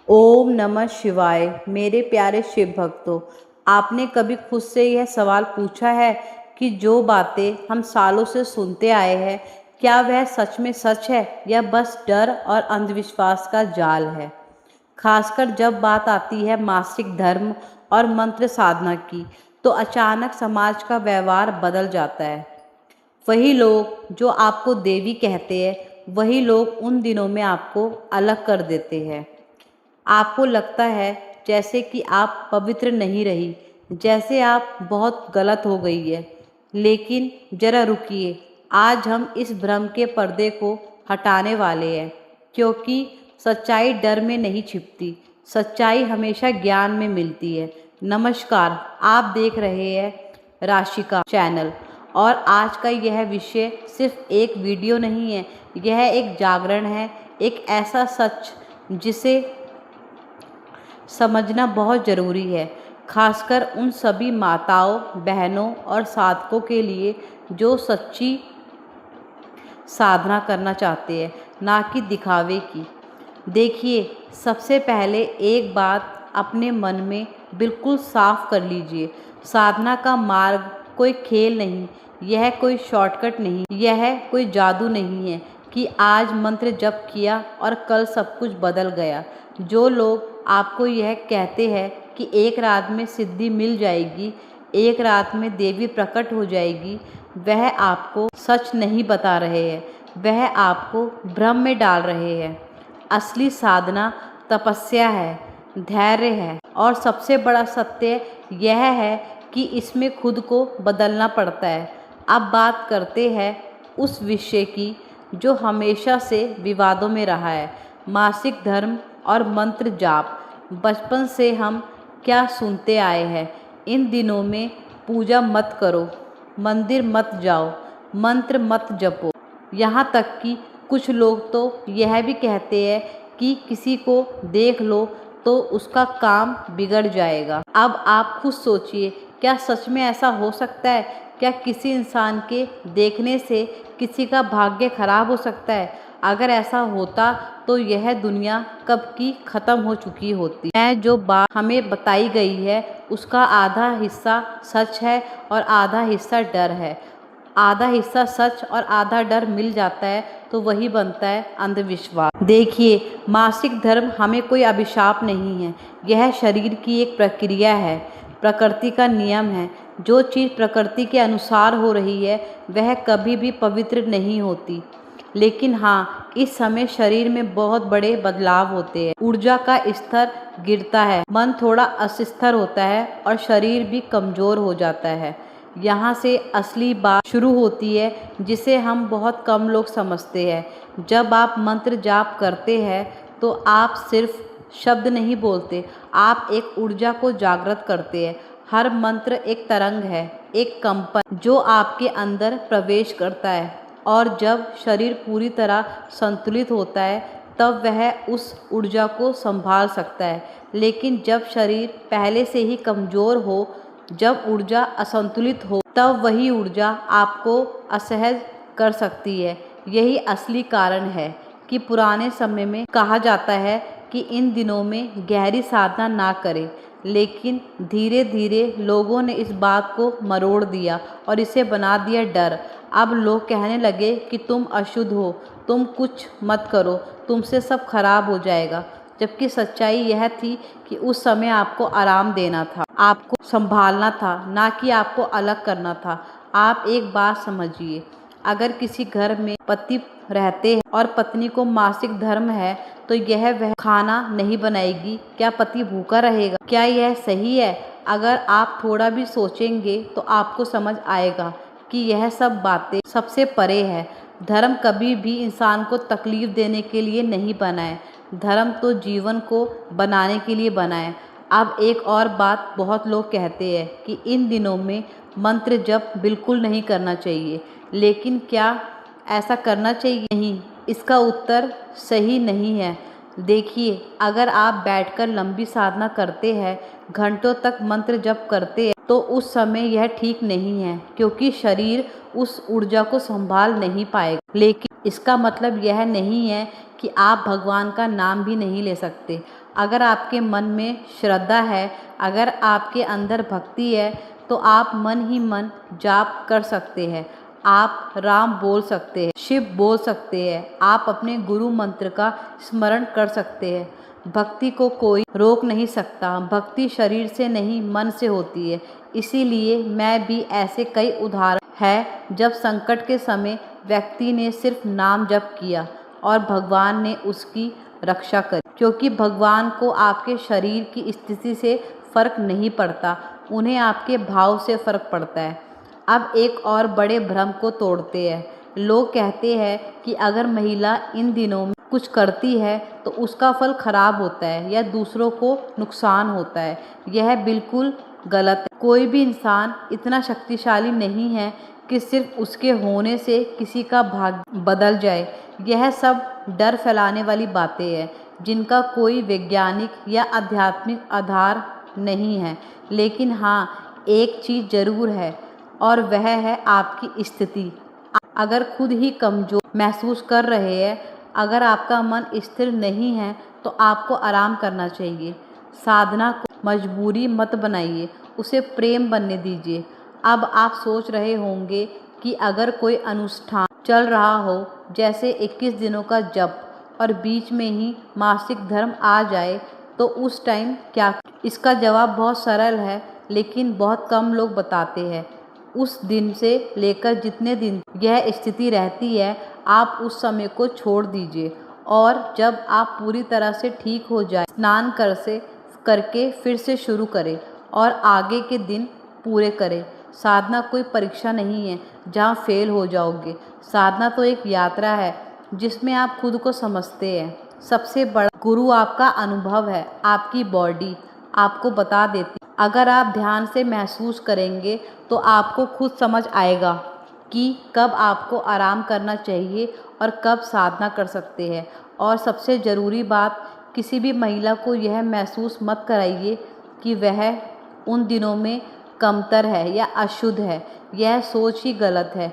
ओम नमः शिवाय। मेरे प्यारे शिव भक्तों, आपने कभी खुद से यह सवाल पूछा है कि जो बातें हम सालों से सुनते आए हैं, क्या वह सच में सच है या बस डर और अंधविश्वास का जाल है? खासकर जब बात आती है मासिक धर्म और मंत्र साधना की, तो अचानक समाज का व्यवहार बदल जाता है। वही लोग जो आपको देवी कहते हैं, वही लोग उन दिनों में आपको अलग कर देते हैं। आपको लगता है जैसे कि आप पवित्र नहीं रही, जैसे आप बहुत गलत हो गई है। लेकिन जरा रुकिए, आज हम इस भ्रम के पर्दे को हटाने वाले हैं, क्योंकि सच्चाई डर में नहीं छिपती, सच्चाई हमेशा ज्ञान में मिलती है। नमस्कार, आप देख रहे हैं राशिका चैनल, और आज का यह विषय सिर्फ एक वीडियो नहीं है, यह एक जागरण है, एक ऐसा सच जिसे समझना बहुत ज़रूरी है, खासकर उन सभी माताओं, बहनों और साधकों के लिए जो सच्ची साधना करना चाहते हैं, ना कि दिखावे की। देखिए, सबसे पहले एक बात अपने मन में बिल्कुल साफ कर लीजिए। साधना का मार्ग कोई खेल नहीं, यह कोई शॉर्टकट नहीं, यह कोई जादू नहीं है कि आज मंत्र जप किया और कल सब कुछ बदल गया। जो लोग आपको यह कहते हैं कि एक रात में सिद्धि मिल जाएगी, एक रात में देवी प्रकट हो जाएगी, वह आपको सच नहीं बता रहे हैं, वह आपको भ्रम में डाल रहे हैं। असली साधना तपस्या है, धैर्य है, और सबसे बड़ा सत्य यह है कि इसमें खुद को बदलना पड़ता है। अब बात करते हैं उस विषय की जो हमेशा से विवादों में रहा है, मासिक धर्म और मंत्र जाप। बचपन से हम क्या सुनते आए हैं, इन दिनों में पूजा मत करो, मंदिर मत जाओ, मंत्र मत जपो। यहाँ तक कि कुछ लोग तो यह भी कहते हैं कि किसी को देख लो तो उसका काम बिगड़ जाएगा। अब आप खुद सोचिए, क्या सच में ऐसा हो सकता है? क्या किसी इंसान के देखने से किसी का भाग्य खराब हो सकता है? अगर ऐसा होता तो यह दुनिया कब की ख़त्म हो चुकी होती। मैं जो बात हमें बताई गई है उसका आधा हिस्सा सच है और आधा हिस्सा डर है। आधा हिस्सा सच और आधा डर मिल जाता है तो वही बनता है अंधविश्वास। देखिए, मासिक धर्म हमें कोई अभिशाप नहीं है, यह शरीर की एक प्रक्रिया है, प्रकृति का नियम है। जो चीज़ प्रकृति के अनुसार हो रही है वह कभी भी पवित्र नहीं होती। लेकिन हाँ, इस समय शरीर में बहुत बड़े बदलाव होते हैं। ऊर्जा का स्तर गिरता है, मन थोड़ा अस्थिर होता है और शरीर भी कमज़ोर हो जाता है। यहाँ से असली बात शुरू होती है, जिसे हम बहुत कम लोग समझते हैं। जब आप मंत्र जाप करते हैं तो आप सिर्फ शब्द नहीं बोलते, आप एक ऊर्जा को जागृत करते हैं। हर मंत्र एक तरंग है, एक कंपन जो आपके अंदर प्रवेश करता है, और जब शरीर पूरी तरह संतुलित होता है तब वह उस ऊर्जा को संभाल सकता है। लेकिन जब शरीर पहले से ही कमज़ोर हो, जब ऊर्जा असंतुलित हो, तब वही ऊर्जा आपको असहज कर सकती है। यही असली कारण है कि पुराने समय में कहा जाता है कि इन दिनों में गहरी साधना ना करें। लेकिन धीरे धीरे लोगों ने इस बात को मरोड़ दिया और इसे बना दिया डर। अब लोग कहने लगे कि तुम अशुद्ध हो, तुम कुछ मत करो, तुमसे सब खराब हो जाएगा। जबकि सच्चाई यह थी कि उस समय आपको आराम देना था, आपको संभालना था, ना कि आपको अलग करना था। आप एक बात समझिए, अगर किसी घर में पति रहते हैं और पत्नी को मासिक धर्म है तो यह वह खाना नहीं बनाएगी, क्या पति भूखा रहेगा? क्या यह सही है? अगर आप थोड़ा भी सोचेंगे तो आपको समझ आएगा कि यह सब बातें सबसे परे है। धर्म कभी भी इंसान को तकलीफ देने के लिए नहीं बना है, धर्म तो जीवन को बनाने के लिए बना है। अब एक और बात, बहुत लोग कहते हैं कि इन दिनों में मंत्र जप बिल्कुल नहीं करना चाहिए। लेकिन क्या ऐसा करना चाहिए? नहीं, इसका उत्तर सही नहीं है। देखिए, अगर आप बैठकर लंबी साधना करते हैं, घंटों तक मंत्र जप करते हैं, तो उस समय यह ठीक नहीं है, क्योंकि शरीर उस ऊर्जा को संभाल नहीं पाएगा। लेकिन इसका मतलब यह नहीं है कि आप भगवान का नाम भी नहीं ले सकते। अगर आपके मन में श्रद्धा है, अगर आपके अंदर भक्ति है, तो आप मन ही मन जाप कर सकते हैं। आप राम बोल सकते हैं, शिव बोल सकते हैं, आप अपने गुरु मंत्र का स्मरण कर सकते हैं। भक्ति को कोई रोक नहीं सकता। भक्ति शरीर से नहीं, मन से होती है। इसीलिए मैं भी ऐसे कई उदाहरण है जब संकट के समय व्यक्ति ने सिर्फ नाम जप किया और भगवान ने उसकी रक्षा करी। क्योंकि भगवान को आपके शरीर की स्थिति से फर्क नहीं पड़ता, उन्हें आपके भाव से फर्क पड़ता है। अब एक और बड़े भ्रम को तोड़ते हैं। लोग कहते हैं कि अगर महिला इन दिनों में कुछ करती है तो उसका फल खराब होता है या दूसरों को नुकसान होता है। यह बिल्कुल गलत है। कोई भी इंसान इतना शक्तिशाली नहीं है कि सिर्फ उसके होने से किसी का भाग्य बदल जाए। यह सब डर फैलाने वाली बातें हैं जिनका कोई वैज्ञानिक या आध्यात्मिक आधार नहीं है। लेकिन हाँ, एक चीज़ ज़रूर है और वह है आपकी स्थिति। अगर खुद ही कमज़ोर महसूस कर रहे हैं, अगर आपका मन स्थिर नहीं है, तो आपको आराम करना चाहिए। साधना को मजबूरी मत बनाइए, उसे प्रेम बनने दीजिए। अब आप सोच रहे होंगे कि अगर कोई अनुष्ठान चल रहा हो, जैसे 21 दिनों का जप, और बीच में ही मासिक धर्म आ जाए, तो उस टाइम क्या? इसका जवाब बहुत सरल है, लेकिन बहुत कम लोग बताते हैं। उस दिन से लेकर जितने दिन यह स्थिति रहती है, आप उस समय को छोड़ दीजिए और जब आप पूरी तरह से ठीक हो जाए, स्नान करके फिर से शुरू करें और आगे के दिन पूरे करें। साधना कोई परीक्षा नहीं है जहाँ फेल हो जाओगे। साधना तो एक यात्रा है जिसमें आप खुद को समझते हैं। सबसे बड़ा गुरु आपका अनुभव है। आपकी बॉडी आपको बता देती। अगर आप ध्यान से महसूस करेंगे तो आपको खुद समझ आएगा कि कब आपको आराम करना चाहिए और कब साधना कर सकते हैं। और सबसे ज़रूरी बात, किसी भी महिला को यह महसूस मत कराइए कि वह उन दिनों में कमतर है या अशुद्ध है। यह सोच ही गलत है,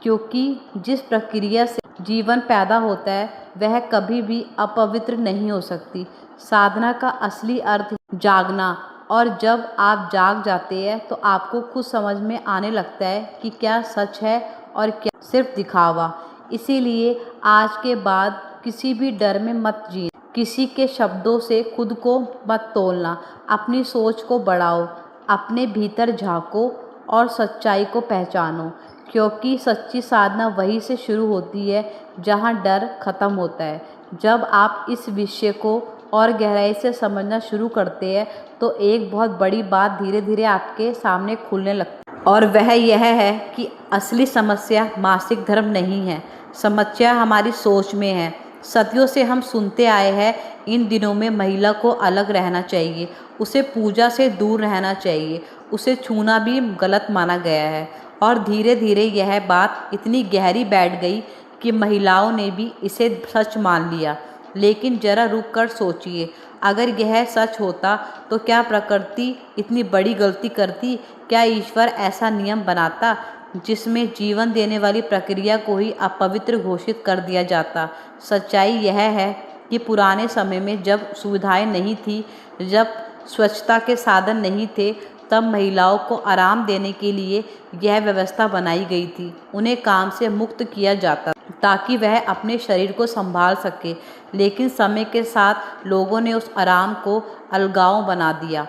क्योंकि जिस प्रक्रिया से जीवन पैदा होता है वह कभी भी अपवित्र नहीं हो सकती। साधना का असली अर्थ जागना, और जब आप जाग जाते हैं तो आपको खुद समझ में आने लगता है कि क्या सच है और क्या सिर्फ दिखावा। इसीलिए आज के बाद किसी भी डर में मत जीना, किसी के शब्दों से खुद को मत तोलना। अपनी सोच को बढ़ाओ, अपने भीतर झांको और सच्चाई को पहचानो, क्योंकि सच्ची साधना वहीं से शुरू होती है जहां डर खत्म होता है। जब आप इस विषय को और गहराई से समझना शुरू करते हैं तो एक बहुत बड़ी बात धीरे धीरे आपके सामने खुलने लगती है, और वह यह है कि असली समस्या मासिक धर्म नहीं है। समस्या हमारी सोच में है। सदियों से हम सुनते आए हैं इन दिनों में महिला को अलग रहना चाहिए, उसे पूजा से दूर रहना चाहिए, उसे छूना भी गलत माना गया है। और धीरे धीरे यह बात इतनी गहरी बैठ गई कि महिलाओं ने भी इसे सच मान लिया। लेकिन जरा रुक कर सोचिए, अगर यह सच होता तो क्या प्रकृति इतनी बड़ी गलती करती? क्या ईश्वर ऐसा नियम बनाता जिसमें जीवन देने वाली प्रक्रिया को ही अपवित्र घोषित कर दिया जाता? सच्चाई यह है कि पुराने समय में जब सुविधाएं नहीं थी, जब स्वच्छता के साधन नहीं थे, तब महिलाओं को आराम देने के लिए यह व्यवस्था बनाई गई थी। उन्हें काम से मुक्त किया जाता ताकि वह अपने शरीर को संभाल सके। लेकिन समय के साथ लोगों ने उस आराम को अलगाव बना दिया,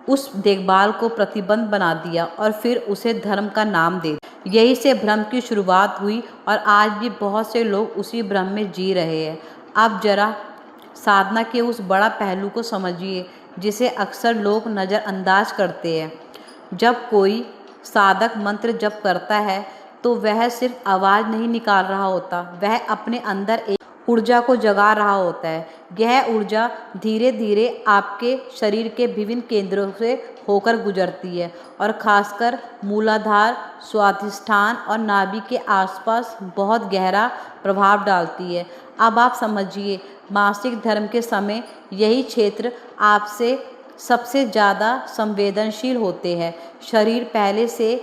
उस देखभाल को प्रतिबंध बना दिया और फिर उसे धर्म का नाम दे दिया। यही से भ्रम की शुरुआत हुई और आज भी बहुत से लोग उसी भ्रम में जी रहे हैं। अब जरा साधना के उस बड़ा पहलू को समझिए जिसे अक्सर लोग नज़रअंदाज करते हैं। जब कोई साधक मंत्र जप करता है तो वह सिर्फ आवाज़ नहीं निकाल रहा होता, वह अपने अंदर एक ऊर्जा को जगा रहा होता है। यह ऊर्जा धीरे धीरे आपके शरीर के विभिन्न केंद्रों से होकर गुजरती है और खासकर मूलाधार, स्वाधिष्ठान और नाभि के आसपास बहुत गहरा प्रभाव डालती है। अब आप समझिए, मासिक धर्म के समय यही क्षेत्र आपसे सबसे ज़्यादा संवेदनशील होते हैं। शरीर पहले से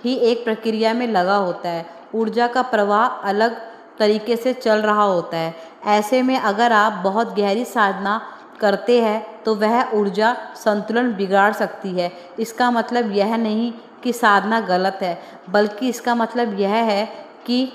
ही एक प्रक्रिया में लगा होता है, ऊर्जा का प्रवाह अलग तरीके से चल रहा होता है। ऐसे में अगर आप बहुत गहरी साधना करते हैं तो वह ऊर्जा संतुलन बिगाड़ सकती है। इसका मतलब यह नहीं कि साधना गलत है, बल्कि इसका मतलब यह है कि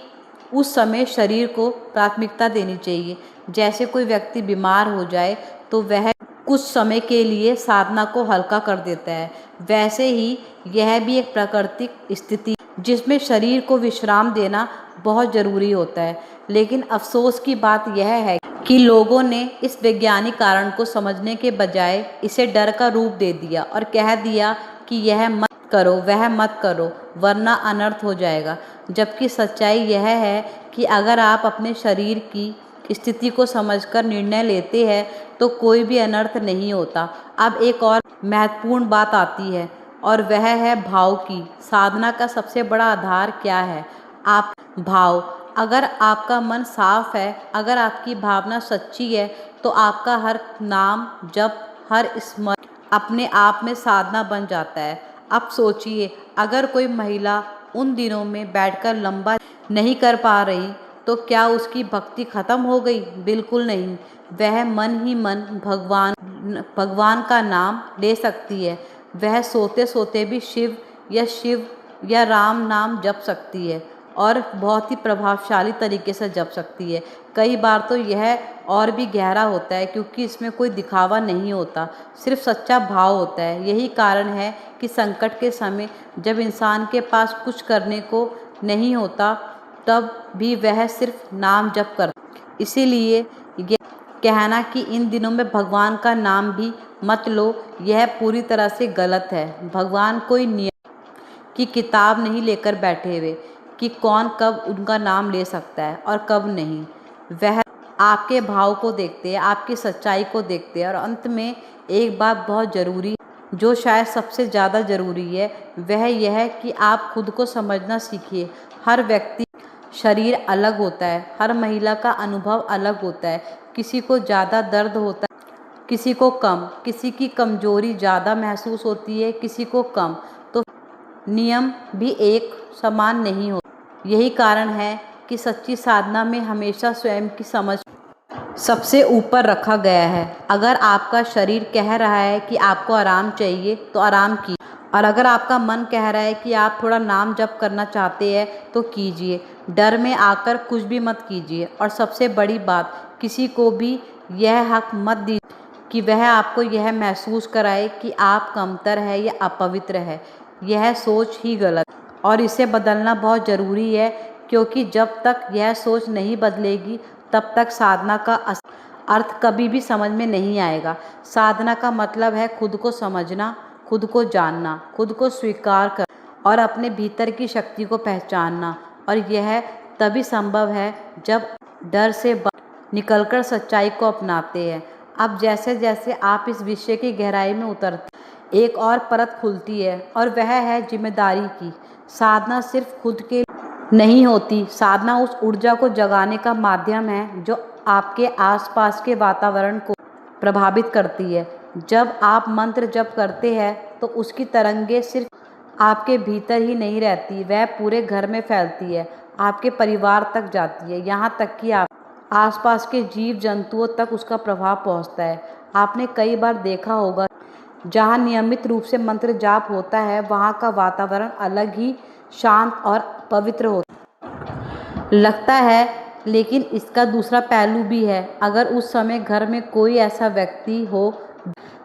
उस समय शरीर को प्राथमिकता देनी चाहिए। जैसे कोई व्यक्ति बीमार हो जाए तो वह कुछ समय के लिए साधना को हल्का कर देता है, वैसे ही यह भी एक प्राकृतिक स्थिति जिसमें शरीर को विश्राम देना बहुत ज़रूरी होता है। लेकिन अफसोस की बात यह है कि लोगों ने इस वैज्ञानिक कारण को समझने के बजाय इसे डर का रूप दे दिया और कह दिया कि यह मत करो, वह मत करो, वरना अनर्थ हो जाएगा। जबकि सच्चाई यह है कि अगर आप अपने शरीर की स्थिति को समझकर निर्णय लेते हैं तो कोई भी अनर्थ नहीं होता। अब एक और महत्वपूर्ण बात आती है और वह है भाव की। साधना का सबसे बड़ा आधार क्या है? आप भाव। अगर आपका मन साफ है, अगर आपकी भावना सच्ची है, तो आपका हर नाम जप, हर स्मरण अपने आप में साधना बन जाता है। अब सोचिए, अगर कोई महिला उन दिनों में बैठकर लंबा नहीं कर पा रही तो क्या उसकी भक्ति खत्म हो गई? बिल्कुल नहीं। वह मन ही मन भगवान का नाम ले सकती है। वह सोते सोते भी शिव या राम नाम जप सकती है और बहुत ही प्रभावशाली तरीके से जप सकती है। कई बार तो यह और भी गहरा होता है क्योंकि इसमें कोई दिखावा नहीं होता, सिर्फ सच्चा भाव होता है। यही कारण है कि संकट के समय जब इंसान के पास कुछ करने को नहीं होता तब भी वह सिर्फ नाम जप करता। इसीलिए यह कहना कि इन दिनों में भगवान का नाम भी मत लो, यह पूरी तरह से गलत है। भगवान कोई नियम की किताब नहीं लेकर बैठे हुए कि कौन कब उनका नाम ले सकता है और कब नहीं। वह आपके भाव को देखते हैं, आपकी सच्चाई को देखते हैं। और अंत में एक बात बहुत ज़रूरी, जो शायद सबसे ज़्यादा ज़रूरी है, वह यह है कि आप खुद को समझना सीखिए। हर व्यक्ति शरीर अलग होता है, हर महिला का अनुभव अलग होता है। किसी को ज़्यादा दर्द होता है, किसी को कम, किसी की कमजोरी ज़्यादा महसूस होती है, किसी को कम। तो नियम भी एक समान नहीं होता। यही कारण है कि सच्ची साधना में हमेशा स्वयं की समझ सबसे ऊपर रखा गया है। अगर आपका शरीर कह रहा है कि आपको आराम चाहिए तो आराम कीजिए, और अगर आपका मन कह रहा है कि आप थोड़ा नाम जप करना चाहते हैं तो कीजिए। डर में आकर कुछ भी मत कीजिए। और सबसे बड़ी बात, किसी को भी यह हक मत दीजिए कि वह आपको यह महसूस कराए कि आप कमतर है या अपवित्र है। यह सोच ही गलत और इसे बदलना बहुत ज़रूरी है, क्योंकि जब तक यह सोच नहीं बदलेगी तब तक साधना का अर्थ कभी भी समझ में नहीं आएगा। साधना का मतलब है खुद को समझना, खुद को जानना, खुद को स्वीकार कर और अपने भीतर की शक्ति को पहचानना। और यह तभी संभव है जब डर से निकलकर सच्चाई को अपनाते हैं। अब जैसे जैसे आप इस विषय की गहराई में उतरते, एक और परत खुलती है और वह है जिम्मेदारी की। साधना सिर्फ खुद के नहीं होती, साधना उस ऊर्जा को जगाने का माध्यम है जो आपके आसपास के वातावरण को प्रभावित करती है। जब आप मंत्र जप करते हैं तो उसकी तरंगें सिर्फ आपके भीतर ही नहीं रहती, वह पूरे घर में फैलती है, आपके परिवार तक जाती है, यहाँ तक कि आप आसपास के जीव जंतुओं तक उसका प्रभाव पहुँचता है। आपने कई बार देखा होगा, जहाँ नियमित रूप से मंत्र जाप होता है वहाँ का वातावरण अलग ही शांत और पवित्र होता लगता है। लेकिन इसका दूसरा पहलू भी है। अगर उस समय घर में कोई ऐसा व्यक्ति हो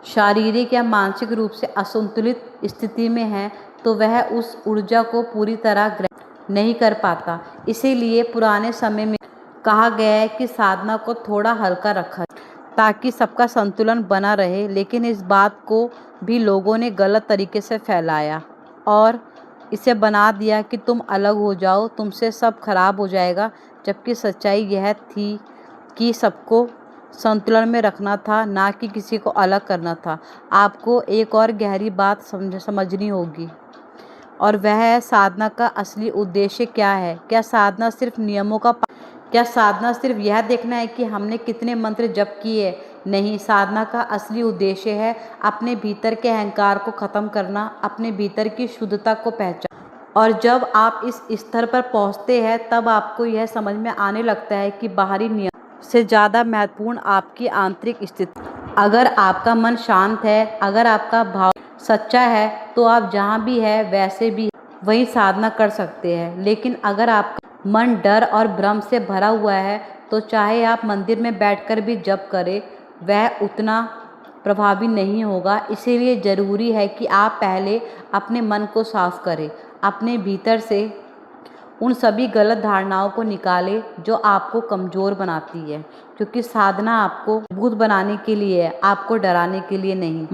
शारीरिक या मानसिक रूप से असंतुलित स्थिति में है तो वह उस ऊर्जा को पूरी तरह ग्रहण नहीं कर पाता। इसीलिए पुराने समय में कहा गया है कि साधना को थोड़ा हल्का रखा ताकि सबका संतुलन बना रहे। लेकिन इस बात को भी लोगों ने गलत तरीके से फैलाया और इसे बना दिया कि तुम अलग हो जाओ, तुमसे सब खराब हो जाएगा। जबकि सच्चाई यह थी कि सबको संतुलन में रखना था, ना कि किसी को अलग करना था। आपको एक और गहरी बात समझनी होगी और वह है साधना का असली उद्देश्य क्या है। क्या साधना सिर्फ नियमों का क्या साधना सिर्फ यह देखना है कि हमने कितने मंत्र जप किए? नहीं, साधना का असली उद्देश्य है अपने भीतर के अहंकार को ख़त्म करना, अपने भीतर की शुद्धता को पहचान। और जब आप इस स्तर पर पहुंचते हैं तब आपको यह समझ में आने लगता है कि बाहरी नियम से ज़्यादा महत्वपूर्ण आपकी आंतरिक स्थिति। अगर आपका मन शांत है, अगर आपका भाव सच्चा है, तो आप जहाँ भी है वैसे भी वही साधना कर सकते हैं। लेकिन अगर आपका मन डर और भ्रम से भरा हुआ है, तो चाहे आप मंदिर में बैठकर भी जप करें, वह उतना प्रभावी नहीं होगा। इसीलिए ज़रूरी है कि आप पहले अपने मन को साफ करें, अपने भीतर से उन सभी गलत धारणाओं को निकालें जो आपको कमज़ोर बनाती है, क्योंकि साधना आपको मजबूत बनाने के लिए है, आपको डराने के लिए नहीं।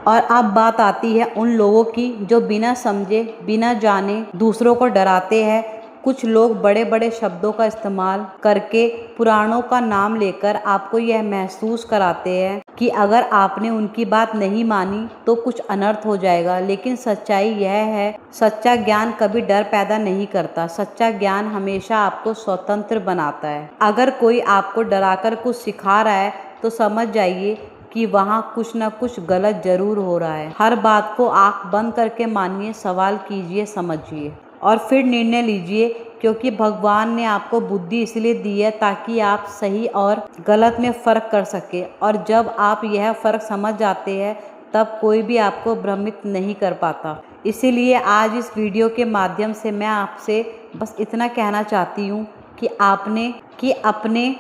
और अब बात आती है उन लोगों की जो बिना समझे बिना जाने दूसरों को डराते हैं। कुछ लोग बड़े बड़े शब्दों का इस्तेमाल करके पुराणों का नाम लेकर आपको यह महसूस कराते हैं कि अगर आपने उनकी बात नहीं मानी तो कुछ अनर्थ हो जाएगा। लेकिन सच्चाई यह है, सच्चा ज्ञान कभी डर पैदा नहीं करता। सच्चा ज्ञान हमेशा आपको स्वतंत्र बनाता है। अगर कोई आपको डराकर कुछ सिखा रहा है तो समझ जाइए कि वहाँ कुछ न कुछ गलत जरूर हो रहा है। हर बात को आंख बंद करके मानिए, सवाल कीजिए, समझिए और फिर निर्णय लीजिए, क्योंकि भगवान ने आपको बुद्धि इसलिए दी है ताकि आप सही और गलत में फ़र्क कर सके। और जब आप यह फ़र्क समझ जाते हैं तब कोई भी आपको भ्रमित नहीं कर पाता। इसीलिए आज इस वीडियो के माध्यम से मैं आपसे बस इतना कहना चाहती हूँ कि अपने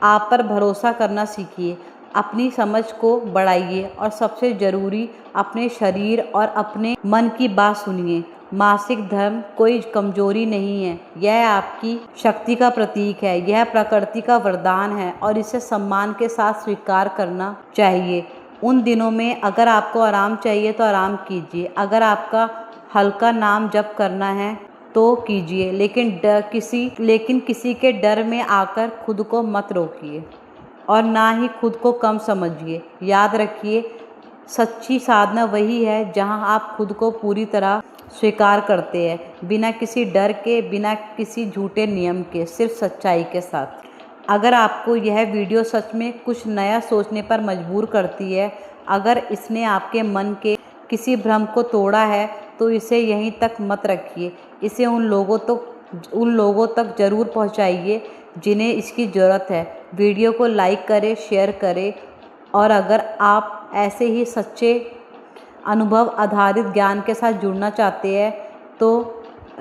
आप पर भरोसा करना सीखिए, अपनी समझ को बढ़ाइए और सबसे ज़रूरी अपने शरीर और अपने मन की बात सुनिए। मासिक धर्म कोई कमजोरी नहीं है, यह आपकी शक्ति का प्रतीक है, यह प्रकृति का वरदान है और इसे सम्मान के साथ स्वीकार करना चाहिए। उन दिनों में अगर आपको आराम चाहिए तो आराम कीजिए, अगर आपका हल्का नाम जप करना है तो कीजिए, लेकिन किसी के डर में आकर खुद को मत रोकिए और ना ही खुद को कम समझिए। याद रखिए, सच्ची साधना वही है जहां आप खुद को पूरी तरह स्वीकार करते हैं, बिना किसी डर के, बिना किसी झूठे नियम के, सिर्फ सच्चाई के साथ। अगर आपको यह वीडियो सच में कुछ नया सोचने पर मजबूर करती है, अगर इसने आपके मन के किसी भ्रम को तोड़ा है, तो इसे यहीं तक मत रखिए, इसे उन लोगों तक ज़रूर पहुंचाइए जिन्हें इसकी ज़रूरत है। वीडियो को लाइक करें, शेयर करें और अगर आप ऐसे ही सच्चे अनुभव आधारित ज्ञान के साथ जुड़ना चाहते हैं तो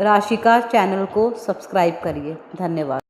राशिका चैनल को सब्सक्राइब करिए। धन्यवाद।